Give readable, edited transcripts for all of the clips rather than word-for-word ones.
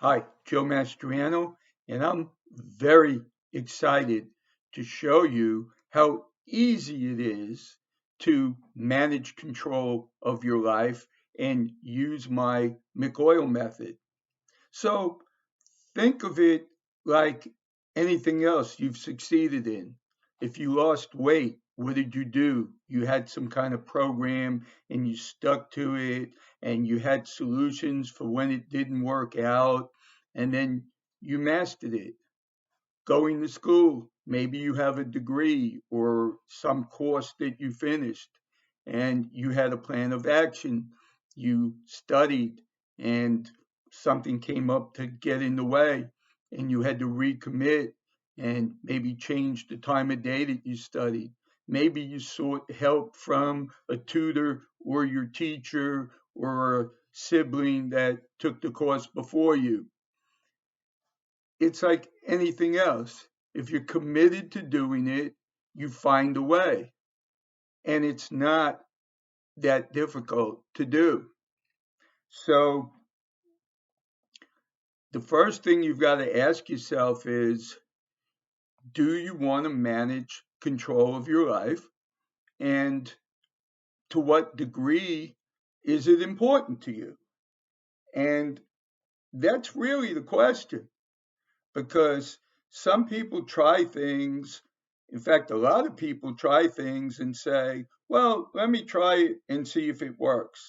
Hi, Joe Mastriano, and I'm very excited to show you how easy it is to manage control of your life and use my McOil method. So think of it like anything else you've succeeded in. If you lost weight, what did you do? You had some kind of program and you stuck to it and you had solutions for when it didn't work out and then you mastered it. Going to school, maybe you have a degree or some course that you finished and you had a plan of action. You studied and something came up to get in the way and you had to recommit and maybe change the time of day that you studied. Maybe you sought help from a tutor or your teacher or a sibling that took the course before you. It's like anything else. If you're committed to doing it, you find a way. And it's not that difficult to do. So the first thing you've got to ask yourself is, do you want to manage control of your life? And to what degree is it important to you? And that's really the question, because some people try things. In fact, a lot of people try things and say, well, let me try it and see if it works.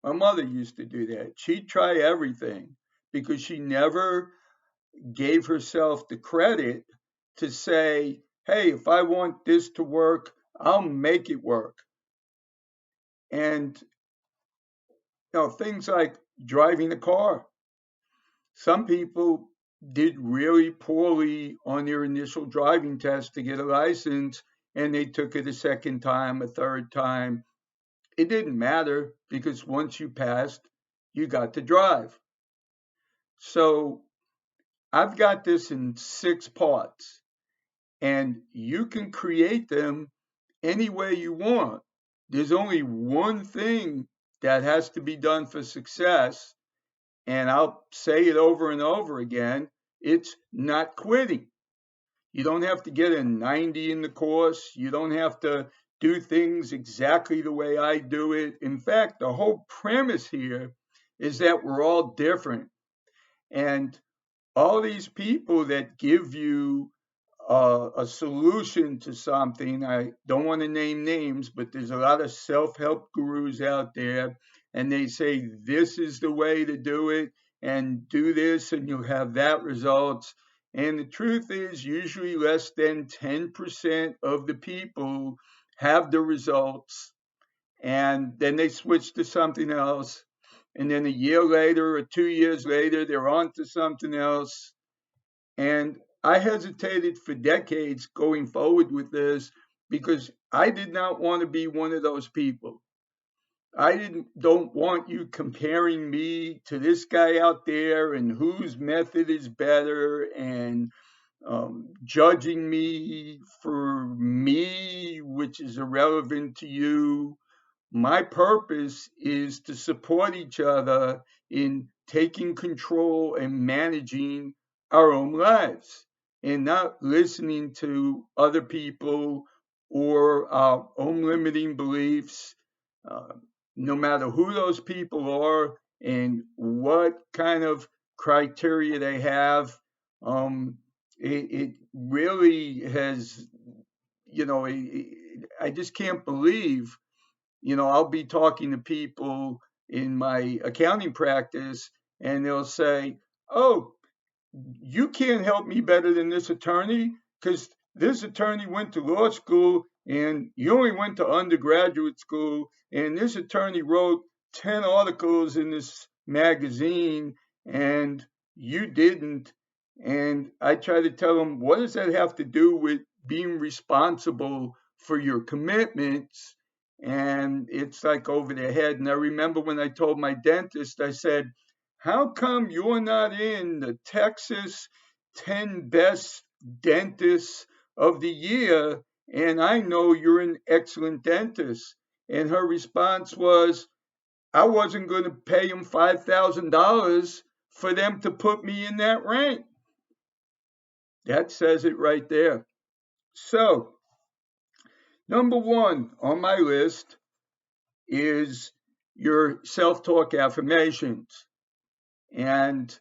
My mother used to do that. She'd try everything because she never gave herself the credit to say, hey, if I want this to work, I'll make it work. And things like driving a car. Some people did really poorly on their initial driving test to get a license, and they took it a second time, a third time. It didn't matter because once you passed, you got to drive. So I've got this in 6 parts, and you can create them any way you want. There's only one thing that has to be done for success, and I'll say it over and over again, it's not quitting. You don't have to get a 90 in the course. You don't have to do things exactly the way I do it. In fact, the whole premise here is that we're all different. And all these people that give you a solution to something, I don't want to name names, but there's a lot of self help gurus out there, and they say this is the way to do it, and do this, and you'll have that results. And the truth is, usually less than 10% of the people have the results, and then they switch to something else. And then a year later or 2 years later, they're on to something else. And I hesitated for decades going forward with this because I did not want to be one of those people. I don't want you comparing me to this guy out there and whose method is better and judging me for me, which is irrelevant to you. My purpose is to support each other in taking control and managing our own lives and not listening to other people or our own limiting beliefs, uh, no matter who those people are and what kind of criteria they have. It really has, I just can't believe, I'll be talking to people in my accounting practice and they'll say, oh, you can't help me better than this attorney because this attorney went to law school and you only went to undergraduate school, and this attorney wrote 10 articles in this magazine and you didn't. And I try to tell them, what does that have to do with being responsible for your commitments? And it's like over their head. And I remember when I told my dentist, I said, how come you're not in the Texas 10 best dentists of the year? And I know you're an excellent dentist. And her response was, I wasn't going to pay him $5,000 for them to put me in that rank. That says it right there. So, number one on my list is your self-talk affirmations. And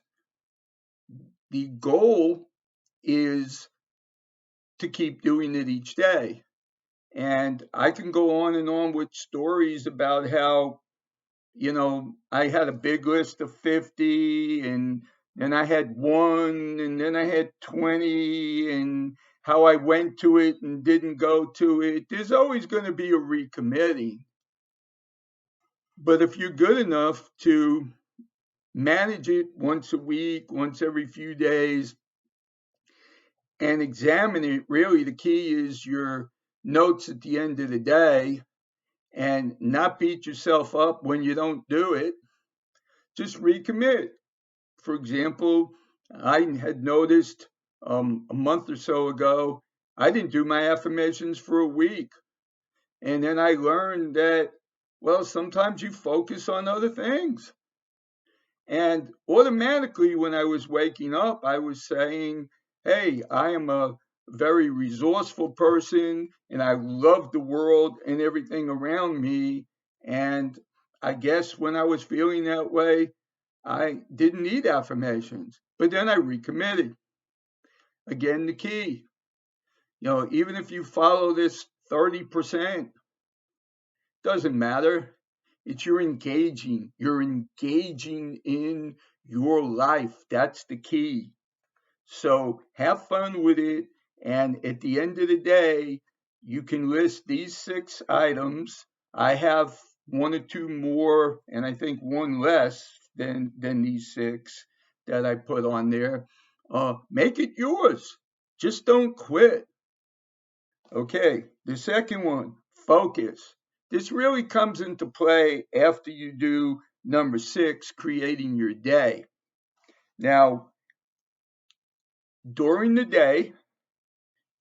the goal is to keep doing it each day. And I can go on and on with stories about how, I had a big list of 50, and then I had one, and then I had 20, and how I went to it and didn't go to it. There's always going to be a recommitting. But if you're good enough to manage it once a week, once every few days, and examine it, really the key is your notes at the end of the day, and not beat yourself up when you don't do it. Just recommit. For example, I had noticed a month or so ago, I didn't do my affirmations for a week. And then I learned that, well, sometimes you focus on other things. And automatically, when I was waking up, I was saying, hey, I am a very resourceful person and I love the world and everything around me. And I guess when I was feeling that way, I didn't need affirmations. But then I recommitted. Again, the key, even if you follow this 30%, doesn't matter. It's you're engaging. You're engaging in your life. That's the key. So have fun with it. And at the end of the day, you can list these 6 items. I have 1 or 2 more, and I think 1 less than these 6 that I put on there. Make it yours. Just don't quit. Okay, the second one, focus. This really comes into play after you do number 6, creating your day. Now, during the day,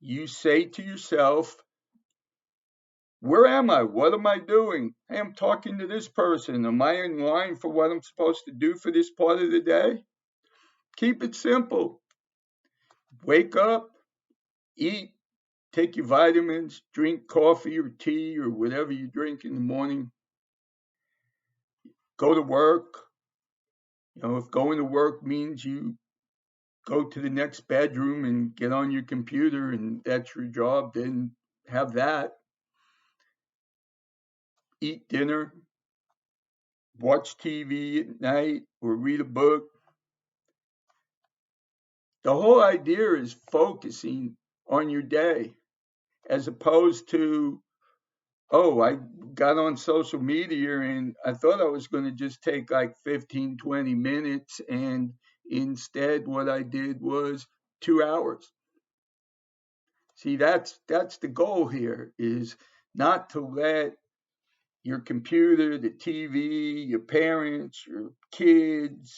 you say to yourself, where am I? What am I doing? Hey, I'm talking to this person. Am I in line for what I'm supposed to do for this part of the day? Keep it simple. Wake up, eat, take your vitamins, drink coffee or tea or whatever you drink in the morning. Go to work. If going to work means you go to the next bedroom and get on your computer and that's your job, then have that. Eat dinner, watch TV at night, or read a book. The whole idea is focusing on your day as opposed to, oh, I got on social media and I thought I was going to just take like 15, 20 minutes. And instead, what I did was 2 hours. See, that's the goal here, is not to let your computer, the TV, your parents, your kids,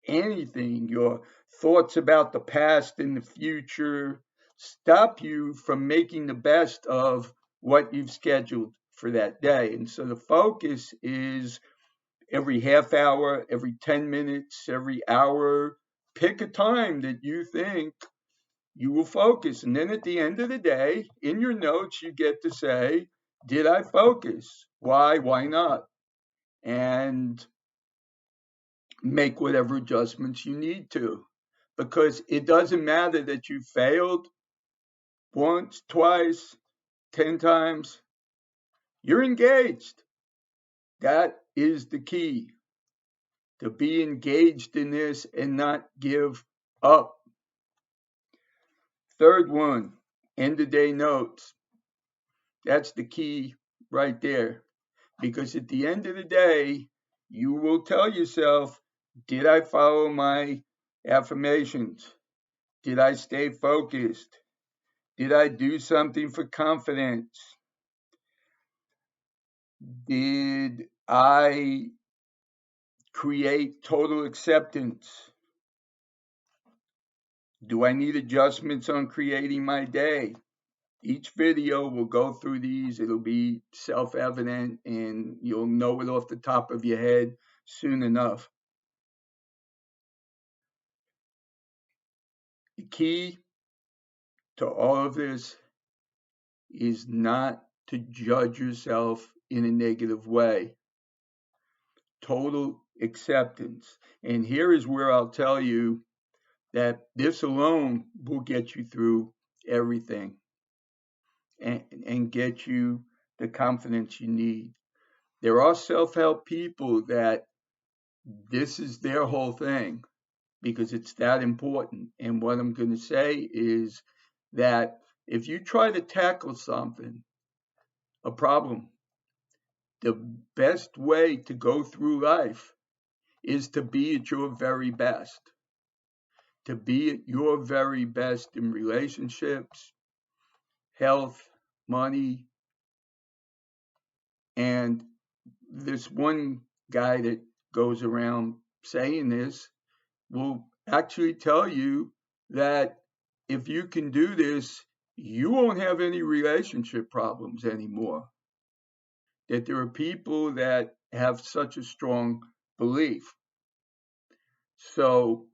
anything, your thoughts about the past and the future stop you from making the best of what you've scheduled for that day. And so the focus is every half hour, every 10 minutes, every hour, pick a time that you think you will focus. And then at the end of the day, in your notes, you get to say, did I focus? Why? Why not? And make whatever adjustments you need to. Because it doesn't matter that you failed once, twice, 10 times. You're engaged. That is the key. To be engaged in this and not give up. Third one, end of day notes. That's the key right there. Because at the end of the day, you will tell yourself, did I follow my affirmations? Did I stay focused? Did I do something for confidence? Did I create total acceptance? Do I need adjustments on creating my day? Each video will go through these. It'll be self-evident and you'll know it off the top of your head soon enough. key to all of this is not to judge yourself in a negative way. Total acceptance. And here is where I'll tell you that this alone will get you through everything and get you the confidence you need. There are self-help people that this is their whole thing because it's that important. And what I'm going to say is that if you try to tackle something, a problem, the best way to go through life is to be at your very best. To be at your very best in relationships, health, money, and this one guy that goes around saying this will actually tell you that if you can do this, you won't have any relationship problems anymore. That there are people that have such a strong belief. So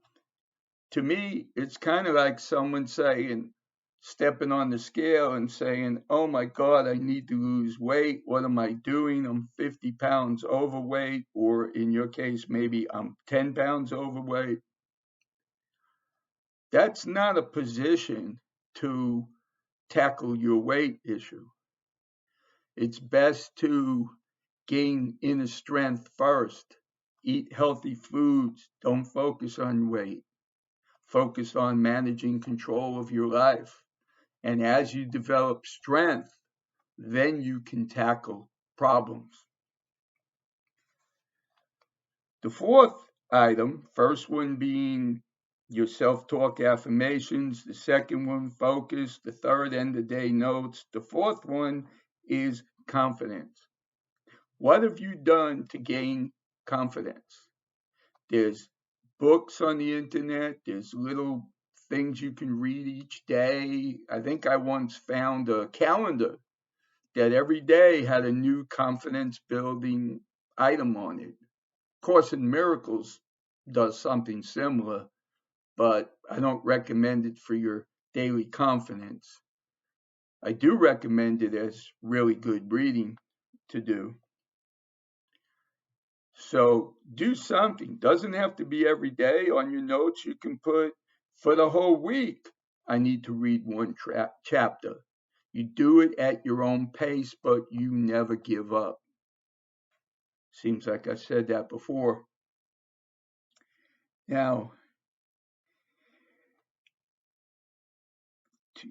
to me, it's kind of like someone saying, stepping on the scale and saying, oh my God, I need to lose weight. What am I doing? I'm 50 pounds overweight, or in your case, maybe I'm 10 pounds overweight. That's not a position to tackle your weight issue. It's best to gain inner strength first. Eat healthy foods. Don't focus on weight. Focus on managing control of your life. And as you develop strength, then you can tackle problems. The fourth item, first one being your self-talk affirmations, the second one, focus, the third, end of day notes, the fourth one is confidence. What have you done to gain confidence? There's books on the internet, there's little things you can read each day. I think I once found a calendar that every day had a new confidence building item on it. Course in Miracles does something similar, but I don't recommend it for your daily confidence. I do recommend it as really good reading to do. So do something. Doesn't have to be every day. On your notes, you can put for the whole week, I need to read one chapter. You do it at your own pace, but you never give up. Seems like I said that before. Now, to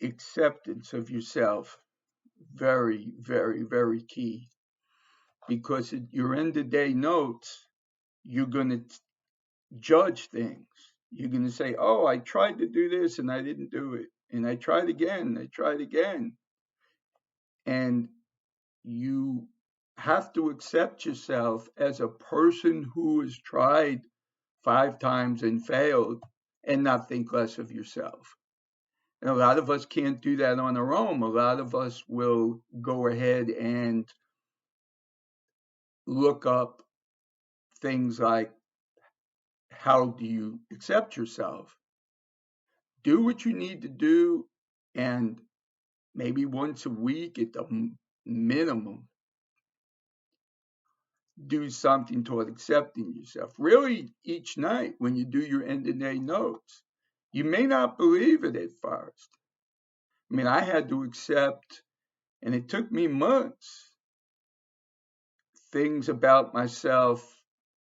acceptance of yourself, very, very, very key. Because at your end of day notes, you're going to judge things. You're going to say, oh, I tried to do this and I didn't do it. And I tried again, I tried again. And you have to accept yourself as a person who has tried 5 times and failed and not think less of yourself. And a lot of us can't do that on our own. A lot of us will go ahead and look up things like, how do you accept yourself? Do what you need to do, and maybe once a week at the minimum, do something toward accepting yourself. Really, each night when you do your end of day notes, you may not believe it at first. I mean, I had to accept, and it took me months, things about myself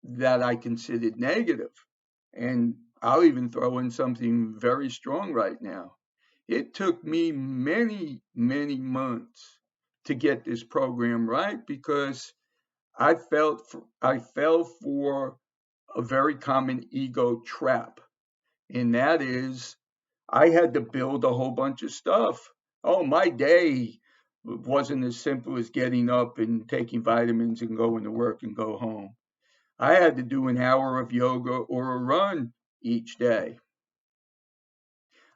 that I considered negative. And I'll even throw in something very strong right now. It took me many, many months to get this program right because I fell for a very common ego trap. And that is, I had to build a whole bunch of stuff. Oh, my day wasn't as simple as getting up and taking vitamins and going to work and go home. I had to do an hour of yoga or a run each day.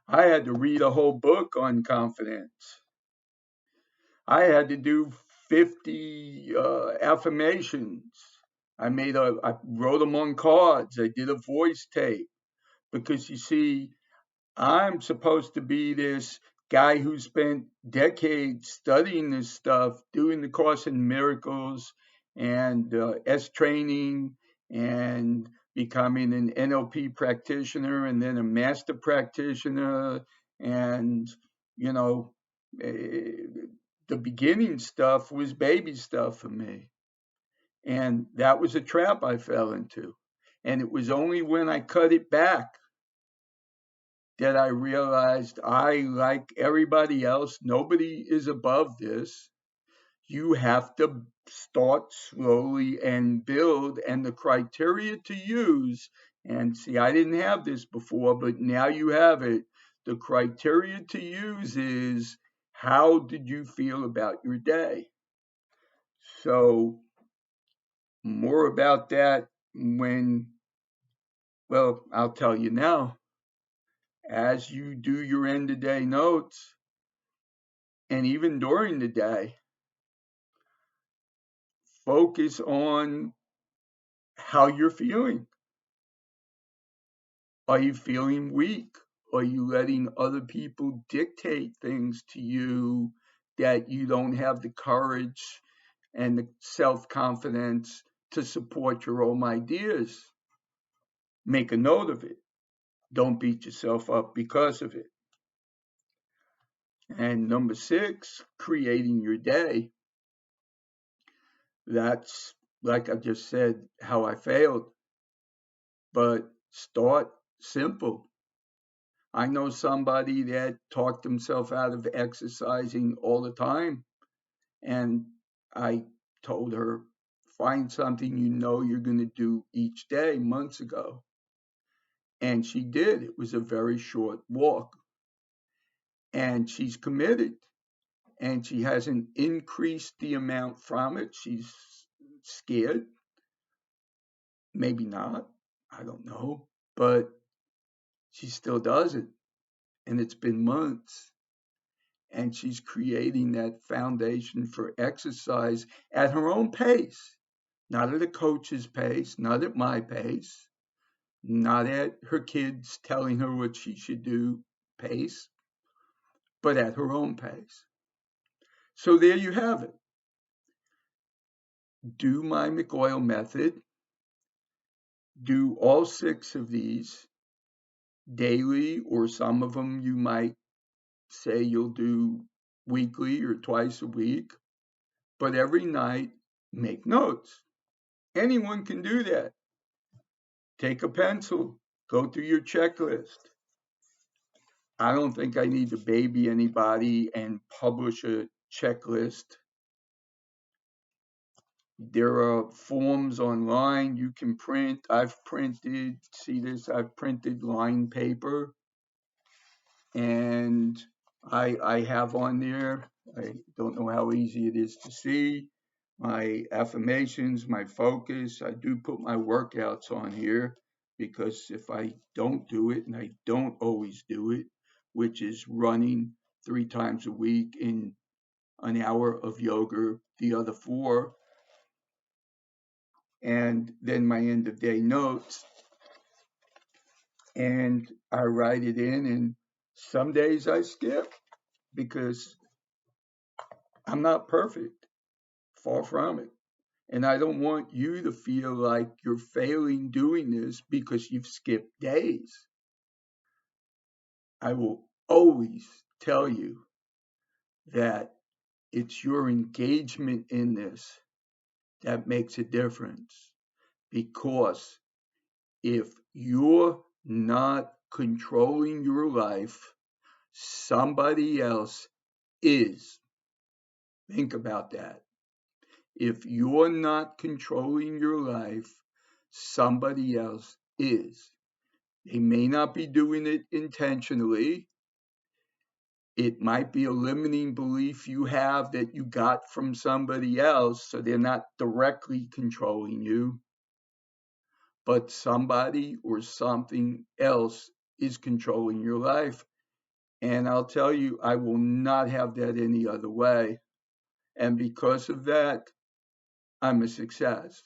I had to read a whole book on confidence. I had to do 50 affirmations. I wrote them on cards. I did a voice tape. Because you see, I'm supposed to be this guy who spent decades studying this stuff, doing the Course in Miracles and S training and becoming an NLP practitioner and then a master practitioner. And, you know, the beginning stuff was baby stuff for me. And that was a trap I fell into. And it was only when I cut it back that I realized I, like everybody else, nobody is above this. You have to start slowly and build, and the criteria to use, and see, I didn't have this before, but now you have it. The criteria to use is, how did you feel about your day? So, more about that when, well, I'll tell you now. As you do your end of day notes, and even during the day, focus on how you're feeling. Are you feeling weak? Are you letting other people dictate things to you that you don't have the courage and the self confidence to support your own ideas? Make a note of it. Don't beat yourself up because of it. And number 6, creating your day. That's, like I just said, how I failed. But start simple. I know somebody that talked himself out of exercising all the time. And I told her, find something you know you're going to do each day months ago. And she did. It was a very short walk. And she's committed. And she hasn't increased the amount from it. She's scared. Maybe not. I don't know. But she still does it. And it's been months. And she's creating that foundation for exercise at her own pace, not at a coach's pace, not at my pace, not at her kids telling her what she should do pace, but at her own pace. So there you have it. Do my MC-OYL method. Do all 6 of these daily, or some of them you might say you'll do weekly or twice a week. But every night, make notes. Anyone can do that. Take a pencil, go through your checklist. I don't think I need to baby anybody and publish a checklist. There are forms online you can print. I've printed, see this, I've printed line paper. And I have on there, I don't know how easy it is to see, my affirmations, my focus. I do put my workouts on here because if I don't do it, and I don't always do it, which is running 3 times a week in an hour of yoga, the other 4, and then my end of day notes. And I write it in, and some days I skip because I'm not perfect, far from it. And I don't want you to feel like you're failing doing this because you've skipped days. I will always tell you that it's your engagement in this that makes a difference. Because if you're not controlling your life, somebody else is. Think about that. If you're not controlling your life, somebody else is. They may not be doing it intentionally. It might be a limiting belief you have that you got from somebody else, so they're not directly controlling you. But somebody or something else is controlling your life. And I'll tell you, I will not have that any other way. And because of that, I'm a success.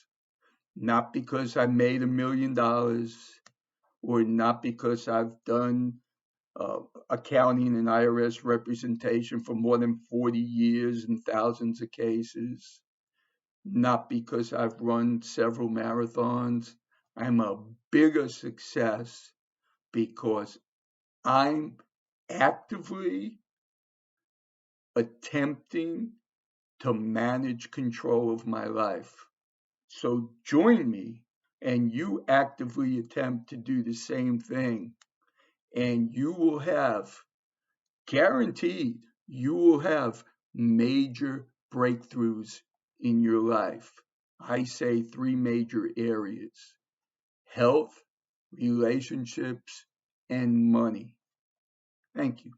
Not because I made $1 million, or not because I've done accounting and IRS representation for more than 40 years in thousands of cases, not because I've run several marathons. I'm a bigger success because I'm actively attempting to manage control of my life. So join me and you actively attempt to do the same thing, and you will have, guaranteed, you will have major breakthroughs in your life. I say three major areas: health, relationships, and money. Thank you.